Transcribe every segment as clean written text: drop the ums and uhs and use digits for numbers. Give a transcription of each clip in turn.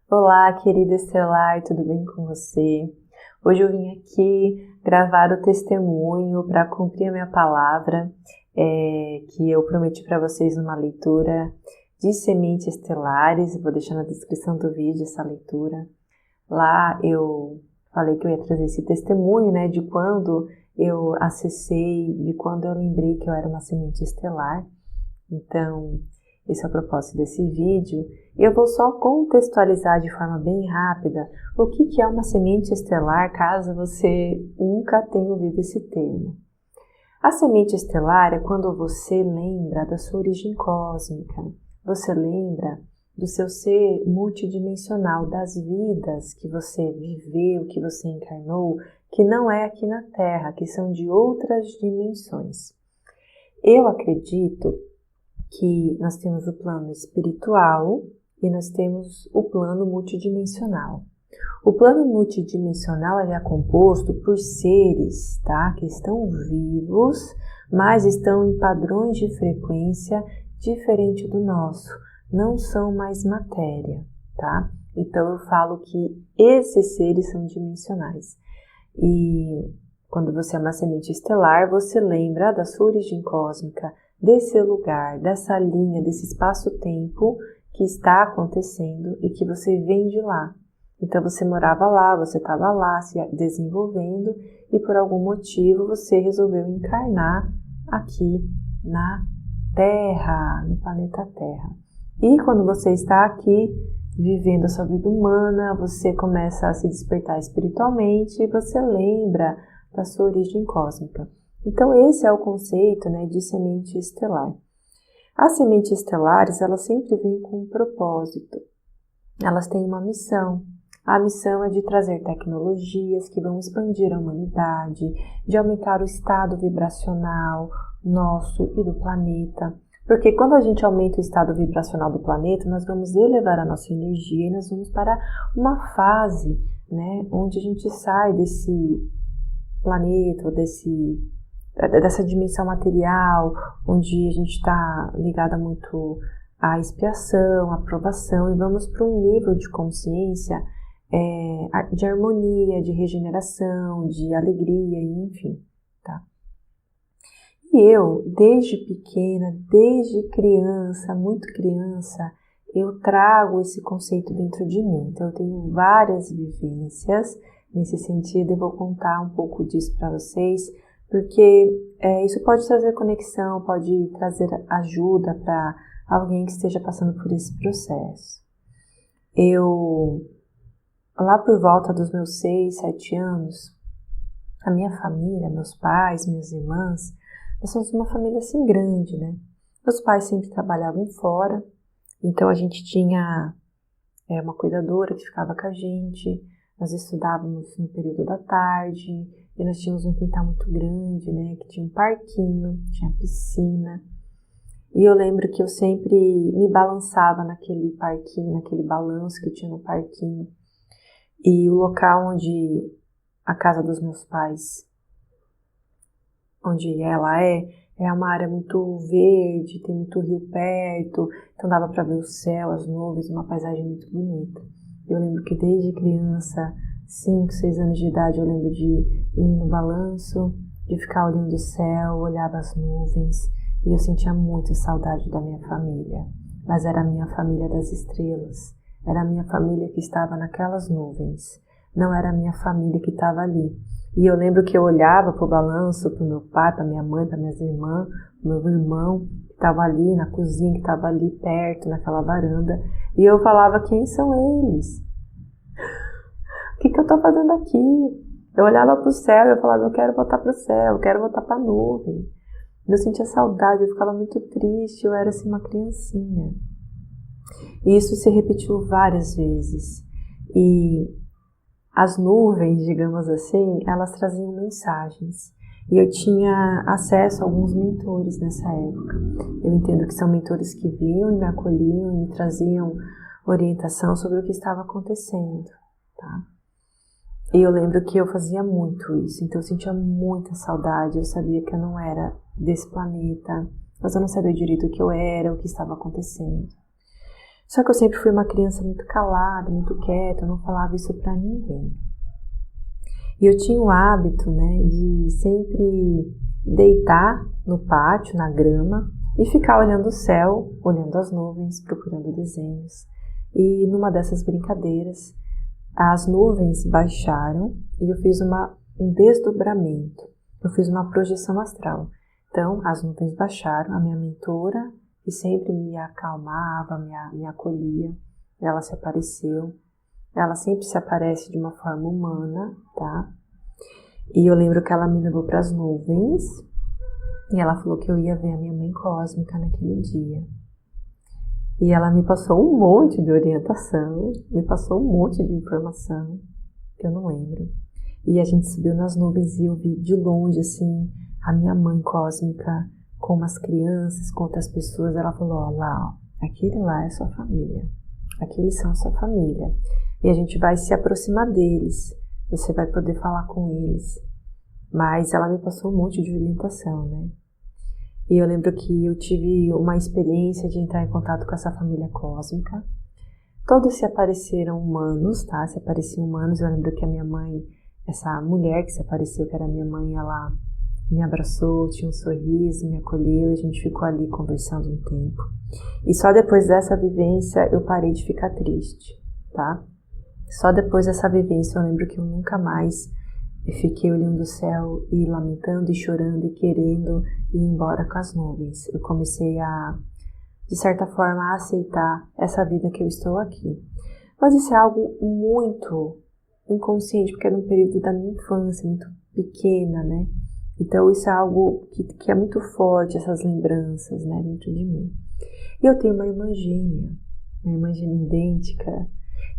Olá, querida estelar, tudo bem com você? Hoje eu vim aqui gravar o testemunho para cumprir a minha palavra que eu prometi para vocês numa leitura de sementes estelares. Eu vou deixar na descrição do vídeo essa leitura. Lá eu falei que eu ia trazer esse testemunho, né, de quando eu acessei, de quando eu lembrei que eu era uma semente estelar. Então, esse é o propósito desse vídeo. Eu vou só contextualizar de forma bem rápida o que é uma semente estelar, caso você nunca tenha ouvido esse termo. A semente estelar é quando você lembra da sua origem cósmica, você lembra do seu ser multidimensional, das vidas que você viveu, que você encarnou, que não é aqui na Terra, que são de outras dimensões. Eu acredito que nós temos o plano espiritual e nós temos o plano multidimensional. O plano multidimensional é composto por seres, tá, que estão vivos, mas estão em padrões de frequência diferente do nosso. Não são mais matéria, tá? Então eu falo que esses seres são dimensionais. E quando você é uma semente estelar, você lembra da sua origem cósmica, desse lugar, dessa linha, desse espaço-tempo que está acontecendo e que você vem de lá. Então você morava lá, você estava lá se desenvolvendo e por algum motivo você resolveu encarnar aqui na Terra, no planeta Terra. E quando você está aqui vivendo a sua vida humana, você começa a se despertar espiritualmente e você lembra da sua origem cósmica. Então esse é o conceito, né, de semente estelar. As sementes estelares, elas sempre vêm com um propósito. Elas têm uma missão. A missão é de trazer tecnologias que vão expandir a humanidade, de aumentar o estado vibracional nosso e do planeta. Porque quando a gente aumenta o estado vibracional do planeta, nós vamos elevar a nossa energia e nós vamos para uma fase, né, onde a gente sai desse planeta, dessa dimensão material, onde a gente está ligada muito à expiação, à provação, e vamos para um nível de consciência de harmonia, de regeneração, de alegria, enfim, tá? E eu, desde pequena, desde criança, muito criança, eu trago esse conceito dentro de mim. Então eu tenho várias vivências nesse sentido, eu vou contar um pouco disso para vocês, porque isso pode trazer conexão, pode trazer ajuda para alguém que esteja passando por esse processo. Eu, lá por volta dos meus 6, 7 anos, a minha família, meus pais, minhas irmãs, nós somos uma família assim grande, né? Meus pais sempre trabalhavam fora, então a gente tinha uma cuidadora que ficava com a gente, nós estudávamos no período da tarde, e nós tínhamos um quintal muito grande, né, que tinha um parquinho, tinha piscina. E eu lembro que eu sempre me balançava naquele parquinho, naquele balanço que tinha no parquinho. E o local onde a casa dos meus pais, onde ela é uma área muito verde, tem muito rio perto, então dava para ver o céu, as nuvens, uma paisagem muito bonita. Eu lembro que desde criança, 5, 6 anos de idade, eu lembro de ir no balanço, de ficar olhando o céu, olhava as nuvens, e eu sentia muita saudade da minha família. Mas era a minha família das estrelas, era a minha família que estava naquelas nuvens, não era a minha família que estava ali. E eu lembro que eu olhava para o balanço, para o meu pai, para minha mãe, para minhas irmãs, para o meu irmão, que estava ali na cozinha, que estava ali perto, naquela varanda, e eu falava, quem são eles? O que eu estou fazendo aqui? Eu olhava para o céu e eu falava, eu quero voltar para o céu, eu quero voltar para a nuvem. Eu sentia saudade, eu ficava muito triste, eu era assim uma criancinha. E isso se repetiu várias vezes. E as nuvens, digamos assim, elas traziam mensagens. E eu tinha acesso a alguns mentores nessa época. Eu entendo que são mentores que vinham e me acolhiam e me traziam orientação sobre o que estava acontecendo, tá? E eu lembro que eu fazia muito isso, então eu sentia muita saudade, eu sabia que eu não era desse planeta, mas eu não sabia direito o que eu era, o que estava acontecendo. Só que eu sempre fui uma criança muito calada, muito quieta, eu não falava isso para ninguém. E eu tinha o hábito, né, de sempre deitar no pátio, na grama, e ficar olhando o céu, olhando as nuvens, procurando desenhos. E numa dessas brincadeiras, as nuvens baixaram e eu fiz um desdobramento. Eu fiz uma projeção astral. Então, as nuvens baixaram, a minha mentora, que sempre me acalmava, me acolhia, ela se apareceu. Ela sempre se aparece de uma forma humana, tá? E eu lembro que ela me levou para as nuvens e ela falou que eu ia ver a minha mãe cósmica naquele dia. E ela me passou um monte de orientação, me passou um monte de informação que eu não lembro. E a gente subiu nas nuvens e eu vi de longe, assim, a minha mãe cósmica com umas crianças, com outras pessoas. Ela falou, ó, lá, ó, aquele lá é sua família. Aqueles são sua família. E a gente vai se aproximar deles. Você vai poder falar com eles. Mas ela me passou um monte de orientação, né? E eu lembro que eu tive uma experiência de entrar em contato com essa família cósmica. Todos se apareceram humanos, tá? Se apareciam humanos. Eu lembro que a minha mãe, essa mulher que se apareceu, que era minha mãe, ela me abraçou, tinha um sorriso, me acolheu, e a gente ficou ali conversando um tempo. E só depois dessa vivência eu parei de ficar triste, tá? Só depois dessa vivência eu lembro que eu nunca mais fiquei olhando o céu e lamentando e chorando e querendo ir embora com as nuvens. Eu comecei a, de certa forma, a aceitar essa vida que eu estou aqui. Mas isso é algo muito inconsciente, porque era um período da minha infância, muito pequena, né? Então isso é algo que é muito forte, essas lembranças, né, dentro de mim. E eu tenho uma irmã gêmea idêntica,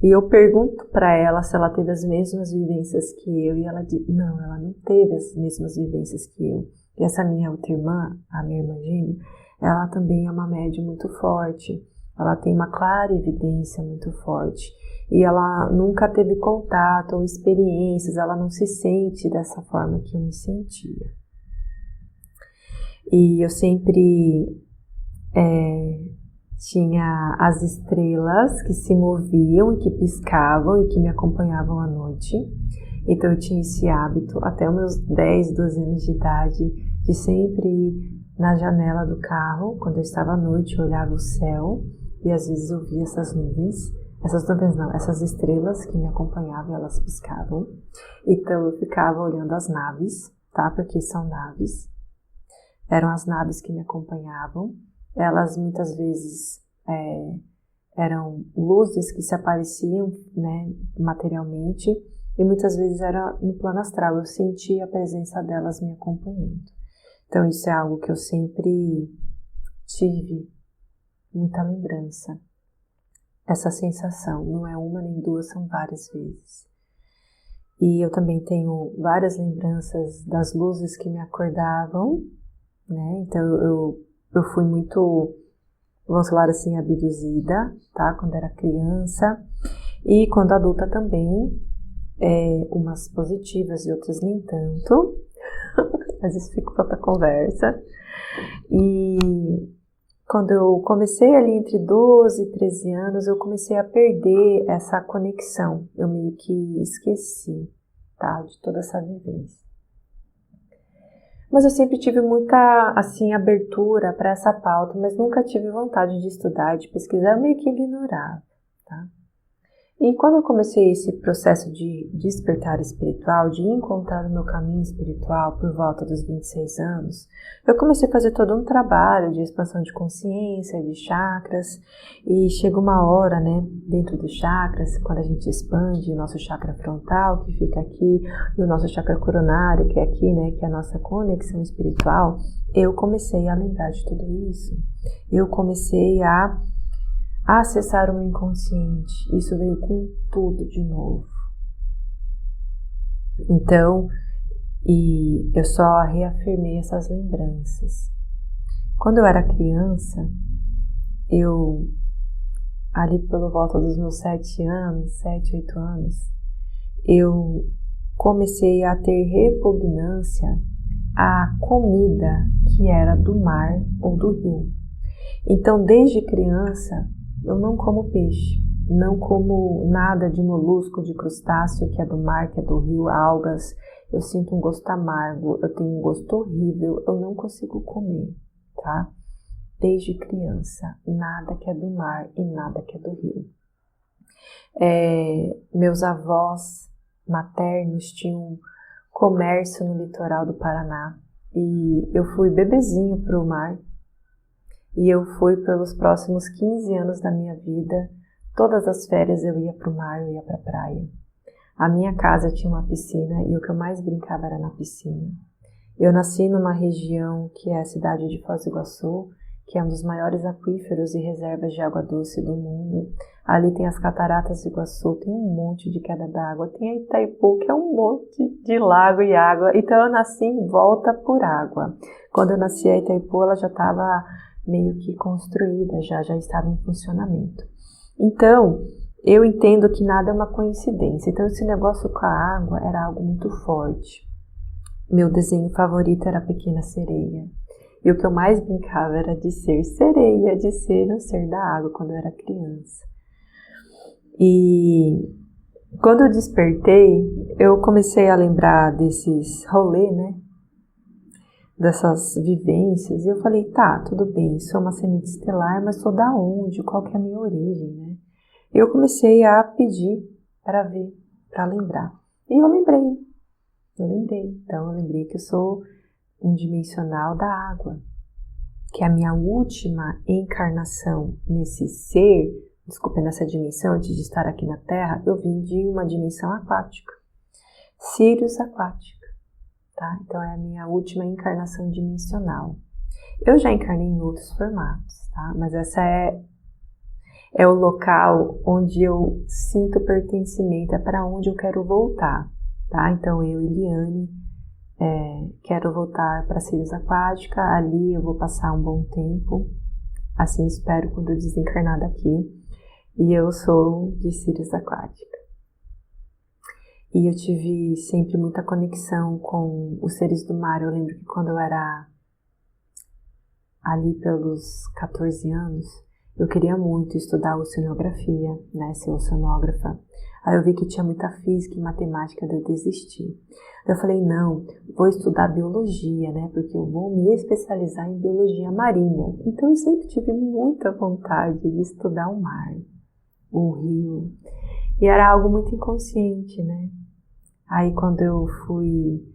e eu pergunto para ela se ela teve as mesmas vivências que eu, e ela diz, não, ela não teve as mesmas vivências que eu. E essa minha outra irmã, a minha irmã gêmea, ela também é uma médium muito forte, ela tem uma clara evidência muito forte, e ela nunca teve contato ou experiências, ela não se sente dessa forma que eu me sentia. E eu sempre tinha as estrelas que se moviam e que piscavam e que me acompanhavam à noite. Então eu tinha esse hábito até os meus 10, 12 anos de idade de sempre ir na janela do carro, quando eu estava à noite, eu olhava o céu e às vezes eu via essas nuvens não, essas estrelas que me acompanhavam, elas piscavam. Então eu ficava olhando as naves, tá? Porque são naves. Eram as naves que me acompanhavam. Elas muitas vezes eram luzes que se apareciam, né, materialmente, e muitas vezes era no plano astral. Eu sentia a presença delas me acompanhando. Então isso é algo que eu sempre tive muita lembrança. Essa sensação, não é uma nem duas, são várias vezes. E eu também tenho várias lembranças das luzes que me acordavam, né? Então eu fui muito, vamos falar assim, abduzida, tá? Quando era criança. E quando adulta também, umas positivas e outras nem tanto. Mas isso fica para outra conversa. E quando eu comecei ali entre 12 e 13 anos, eu comecei a perder essa conexão. Eu meio que esqueci, tá, de toda essa vivência. Mas eu sempre tive muita, assim, abertura para essa pauta, mas nunca tive vontade de estudar, de pesquisar, eu meio que ignorava, tá? E quando eu comecei esse processo de despertar espiritual, de encontrar o meu caminho espiritual por volta dos 26 anos, eu comecei a fazer todo um trabalho de expansão de consciência, de chakras, e chega uma hora, né, dentro dos chakras, quando a gente expande o nosso chakra frontal, que fica aqui, e o nosso chakra coronário, que é aqui, né, que é a nossa conexão espiritual, eu comecei a lembrar de tudo isso. Eu comecei a acessar o meu inconsciente. Isso veio com tudo de novo. Então, e eu só reafirmei essas lembranças. Quando eu era criança, eu, ali pelo volta dos meus 7 anos, 7, 8 anos, eu comecei a ter repugnância à comida que era do mar ou do rio. Então, desde criança, Eu não como peixe, não como nada de molusco, de crustáceo, que é do mar, que é do rio, algas. Eu sinto um gosto amargo, eu tenho um gosto horrível, eu não consigo comer, tá? Desde criança, nada que é do mar e nada que é do rio. Meus avós maternos tinham comércio no litoral do Paraná e eu fui bebezinho para o mar e eu fui pelos próximos 15 anos da minha vida, todas as férias eu ia para o mar, eu ia para a praia. A minha casa tinha uma piscina e o que eu mais brincava era na piscina. Eu nasci numa região que é a cidade de Foz do Iguaçu, que é um dos maiores aquíferos e reservas de água doce do mundo. Ali tem as cataratas do Iguaçu, tem um monte de queda d'água, tem a Itaipu, que é um monte de lago e água. Então eu nasci em volta por água. Quando eu nasci a Itaipu, ela já estava meio que construída, já estava em funcionamento. Então, eu entendo que nada é uma coincidência. Então esse negócio com a água era algo muito forte. Meu desenho favorito era a Pequena Sereia. E o que eu mais brincava era de ser sereia, de ser um ser da água quando eu era criança. E quando eu despertei, eu comecei a lembrar desses rolês, né? Dessas vivências. E eu falei, tá, tudo bem, sou uma semente estelar, mas sou da onde? Qual que é a minha origem, né? E eu comecei a pedir para ver, para lembrar. E eu lembrei. Então eu lembrei que eu sou um dimensional da água, que a minha última encarnação nesse ser, nessa dimensão, antes de estar aqui na Terra, eu vim de uma dimensão aquática, Sirius aquática, tá? Então é a minha última encarnação dimensional. Eu já encarnei em outros formatos, tá? Mas essa é o local onde eu sinto pertencimento, é para onde eu quero voltar, tá? Então eu, Eliane, quero voltar para Sirius aquática, ali eu vou passar um bom tempo, assim espero quando eu desencarnar daqui, e eu sou de Sirius aquática. E eu tive sempre muita conexão com os seres do mar. Eu lembro que quando eu era ali pelos 14 anos, eu queria muito estudar oceanografia, né, ser oceanógrafa. Aí eu vi que tinha muita física e matemática, daí eu desisti. Eu falei, não, vou estudar biologia, né, porque eu vou me especializar em biologia marinha. Então eu sempre tive muita vontade de estudar o mar, o rio. E era algo muito inconsciente, né. Aí quando eu fui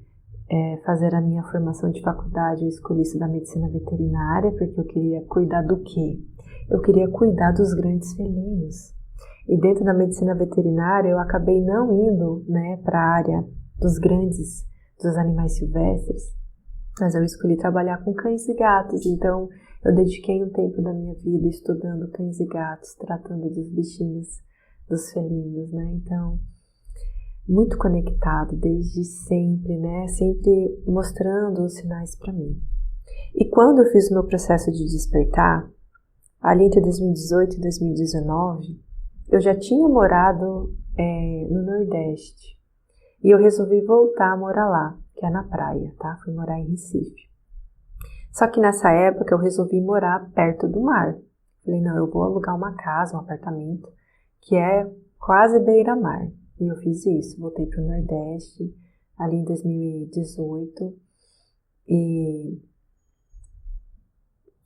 fazer a minha formação de faculdade, eu escolhi estudar medicina veterinária, porque eu queria cuidar do quê? Eu queria cuidar dos grandes felinos. E dentro da medicina veterinária eu acabei não indo, né, para a área dos animais silvestres, mas eu escolhi trabalhar com cães e gatos. Então eu dediquei um tempo da minha vida estudando cães e gatos, tratando dos bichinhos, dos felinos, né? Então, muito conectado desde sempre, né? Sempre mostrando os sinais para mim. E quando eu fiz o meu processo de despertar, ali entre 2018 e 2019, eu já tinha morado no Nordeste. E eu resolvi voltar a morar lá, que é na praia, tá? Fui morar em Recife. Só que nessa época eu resolvi morar perto do mar. Falei, não, eu vou alugar uma casa, um apartamento, que é quase beira-mar. E eu fiz isso, voltei para o Nordeste, ali em 2018, e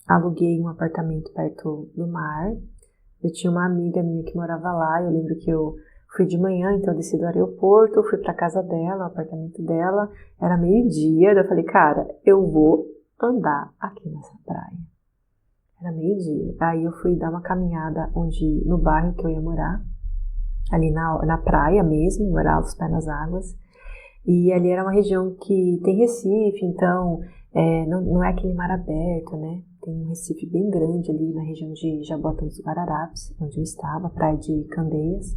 aluguei um apartamento perto do mar. Eu tinha uma amiga minha que morava lá, eu lembro que eu fui de manhã, então eu desci do aeroporto, fui para casa dela, o apartamento dela, era meio-dia, daí eu falei, cara, eu vou andar aqui nessa praia. Era meio-dia, aí eu fui dar uma caminhada no bairro que eu ia morar, ali na praia mesmo, morar aos pés nas águas, e ali era uma região que tem Recife, então não é aquele mar aberto, né? Tem um Recife bem grande ali na região de Jaboatão dos Guararapes, onde eu estava, praia de Candeias.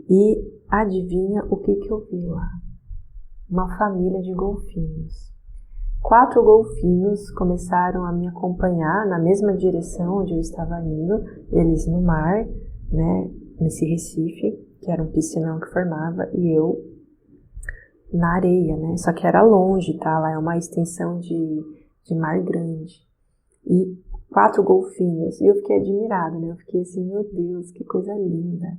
E adivinha o que eu vi lá? Uma família de golfinhos. 4 golfinhos começaram a me acompanhar na mesma direção onde eu estava indo, eles no mar, né, nesse Recife, que era um piscinão que formava, e eu na areia, né, só que era longe, tá? Lá é uma extensão de mar grande. E 4 golfinhos. E eu fiquei admirada, né? Eu fiquei assim, meu Deus, que coisa linda.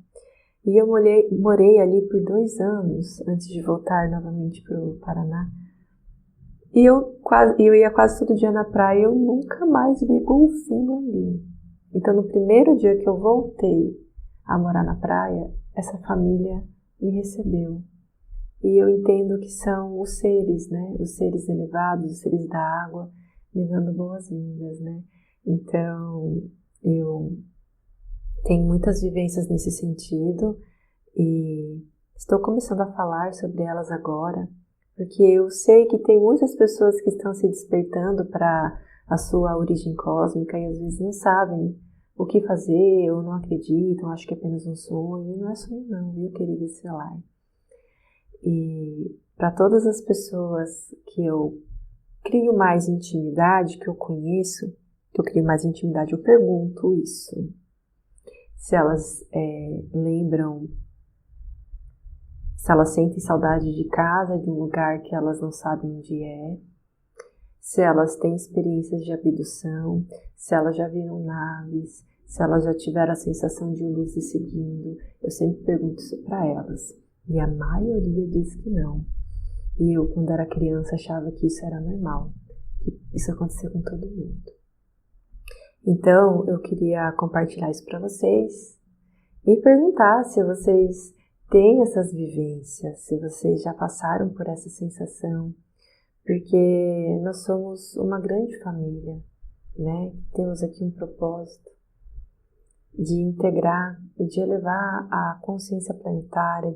E eu morei ali por 2 anos antes de voltar novamente para o Paraná. E eu ia quase todo dia na praia e eu nunca mais vi golfinho ali. Então, no primeiro dia que eu voltei a morar na praia, essa família me recebeu. E eu entendo que são os seres, né? Os seres elevados, os seres da água, me dando boas-vindas, né? Então, eu tenho muitas vivências nesse sentido e estou começando a falar sobre elas agora, porque eu sei que tem muitas pessoas que estão se despertando para a sua origem cósmica e às vezes não sabem o que fazer ou não acreditam, acham que é apenas um sonho. E não é sonho não, viu, querida Estelar? E para todas as pessoas que eu crio mais intimidade, que eu conheço, que eu crio mais intimidade, eu pergunto isso. Se elas lembram, se elas sentem saudade de casa, de um lugar que elas não sabem onde é, se elas têm experiências de abdução, se elas já viram naves, se elas já tiveram a sensação de luzes seguindo. Eu sempre pergunto isso para elas. E a maioria diz que não. E eu, quando era criança, achava que isso era normal, que isso acontecia com todo mundo. Então, eu queria compartilhar isso para vocês e perguntar se vocês têm essas vivências, se vocês já passaram por essa sensação, porque nós somos uma grande família, né? Temos aqui um propósito de integrar e de elevar a consciência planetária,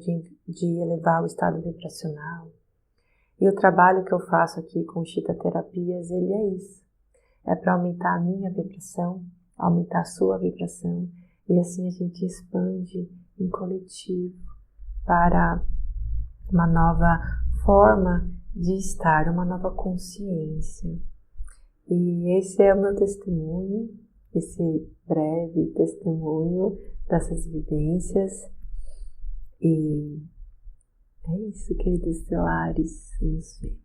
de elevar o estado vibracional. E o trabalho que eu faço aqui com o Chita Terapias, ele é isso. É para aumentar a minha vibração, aumentar a sua vibração, e assim a gente expande em coletivo para uma nova forma de estar, uma nova consciência. E esse é o meu testemunho, esse breve testemunho dessas vivências. E é isso, queridos estelares, nos vemos.